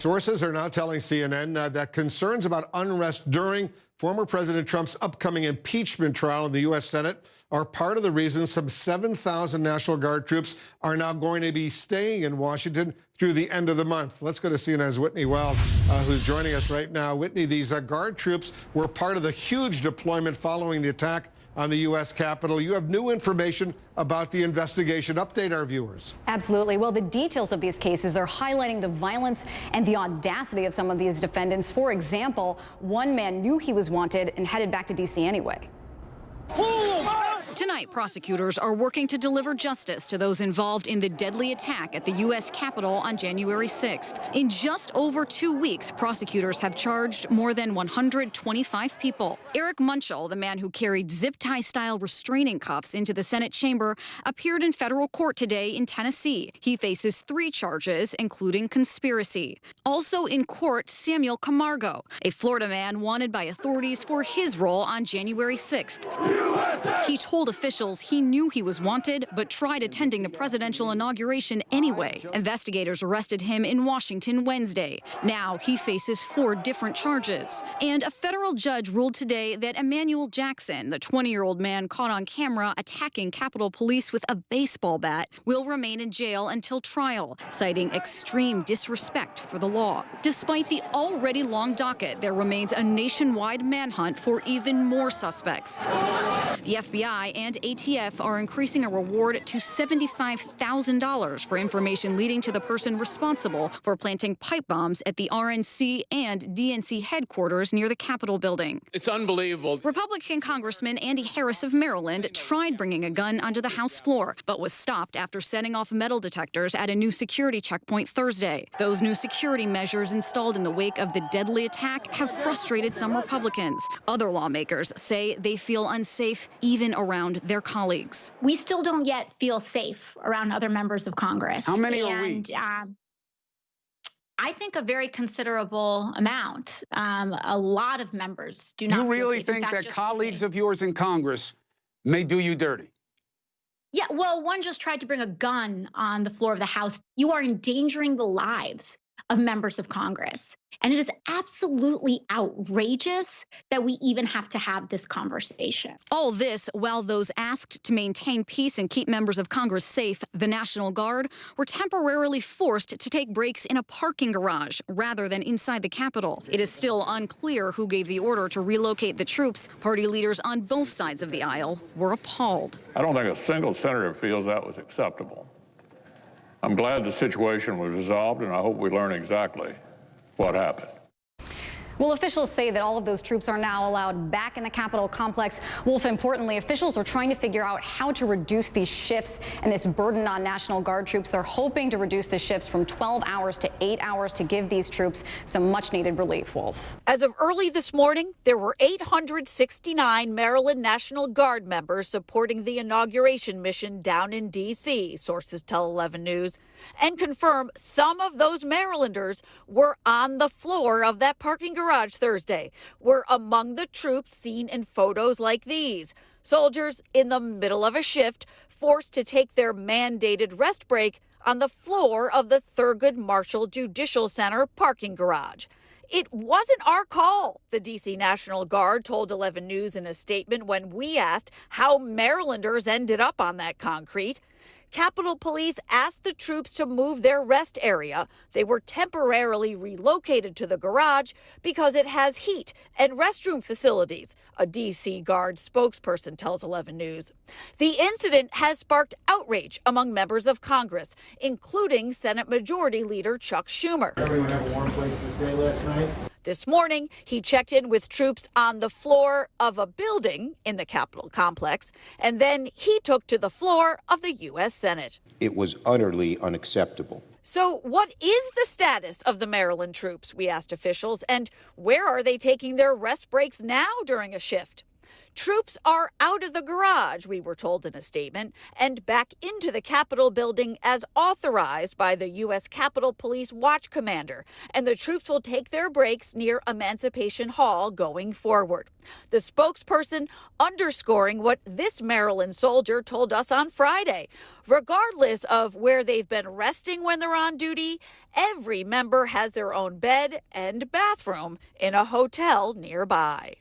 Sources are now telling CNN that concerns about unrest during former President Trump's upcoming impeachment trial in the U.S. Senate are part of the reason some 7,000 National Guard troops are now going to be staying in Washington through the end of the month. Let's go to CNN's Whitney Weld, who's joining us right now. Whitney, these Guard troops were part of the huge deployment following the attack on the U.S. Capitol. You have new information about the investigation. Update our viewers. Absolutely. Well, the details of these cases are highlighting the violence and the audacity of some of these defendants. For example, one man knew he was wanted and headed back to D.C. anyway. Tonight, prosecutors are working to deliver justice to those involved in the deadly attack at the U.S. Capitol on January 6th. In just over 2 weeks, prosecutors have charged more than 125 people. Eric Munchell, the man who carried zip-tie-style restraining cuffs into the Senate chamber, appeared in federal court today in Tennessee. He faces 3 charges, including conspiracy. Also in court, Samuel Camargo, a Florida man wanted by authorities for his role on January 6th. He told officials he knew he was wanted, but tried attending the presidential inauguration anyway. Investigators arrested him in Washington Wednesday. Now he faces 4 different charges. And a federal judge ruled today that Emmanuel Jackson, the 20-year-old man caught on camera attacking Capitol Police with a baseball bat, will remain in jail until trial, citing extreme disrespect for the law. Despite the already long docket, there remains a nationwide manhunt for even more suspects. The FBI and ATF are increasing a reward to $75,000 for information leading to the person responsible for planting pipe bombs at the RNC and DNC headquarters near the Capitol building. It's unbelievable. Republican Congressman Andy Harris of Maryland tried bringing a gun onto the House floor, but was stopped after setting off metal detectors at a new security checkpoint Thursday. Those new security measures installed in the wake of the deadly attack have frustrated some Republicans. Other lawmakers say they feel unsafe even around their colleagues. We still don't yet feel safe around other members of Congress. How many are we? I think a very considerable amount. A lot of members do not. You really think that colleagues of yours in Congress may do you dirty? Yeah, well, one just tried to bring a gun on the floor of the House. You are endangering the lives of members of Congress. And it is absolutely outrageous that we even have to have this conversation. All this while those asked to maintain peace and keep members of Congress safe, the National Guard, were temporarily forced to take breaks in a parking garage rather than inside the Capitol. It is still unclear who gave the order to relocate the troops. Party leaders on both sides of the aisle were appalled. I don't think a single senator feels that was acceptable. I'm glad the situation was resolved, and I hope we learn exactly what happened. Well, officials say that all of those troops are now allowed back in the Capitol complex. Wolf, importantly, officials are trying to figure out how to reduce these shifts and this burden on National Guard troops. They're hoping to reduce the shifts from 12 hours to 8 hours to give these troops some much-needed relief, Wolf. As of early this morning, there were 869 Maryland National Guard members supporting the inauguration mission down in D.C., sources tell 11 News, and confirm some of those Marylanders were on the floor of that parking garage Thursday, were among the troops seen in photos like these. Soldiers in the middle of a shift, forced to take their mandated rest break on the floor of the Thurgood Marshall Judicial Center parking garage. It wasn't our call, the D.C. National Guard told 11 News in a statement when we asked how Marylanders ended up on that concrete. Capitol Police asked the troops to move their rest area. They were temporarily relocated to the garage because it has heat and restroom facilities, a D.C. Guard spokesperson tells 11 News. The incident has sparked outrage among members of Congress, including Senate Majority Leader Chuck Schumer. Everyone have a warm place to stay last night? This morning, he checked in with troops on the floor of a building in the Capitol complex, and then he took to the floor of the U.S. Senate. It was utterly unacceptable. So what is the status of the Maryland troops, we asked officials, and where are they taking their rest breaks now during a shift? Troops are out of the garage, we were told in a statement, and back into the Capitol building as authorized by the U.S. Capitol Police Watch Commander. And the troops will take their breaks near Emancipation Hall going forward. The spokesperson underscoring what this Maryland soldier told us on Friday. Regardless of where they've been resting when they're on duty, every member has their own bed and bathroom in a hotel nearby.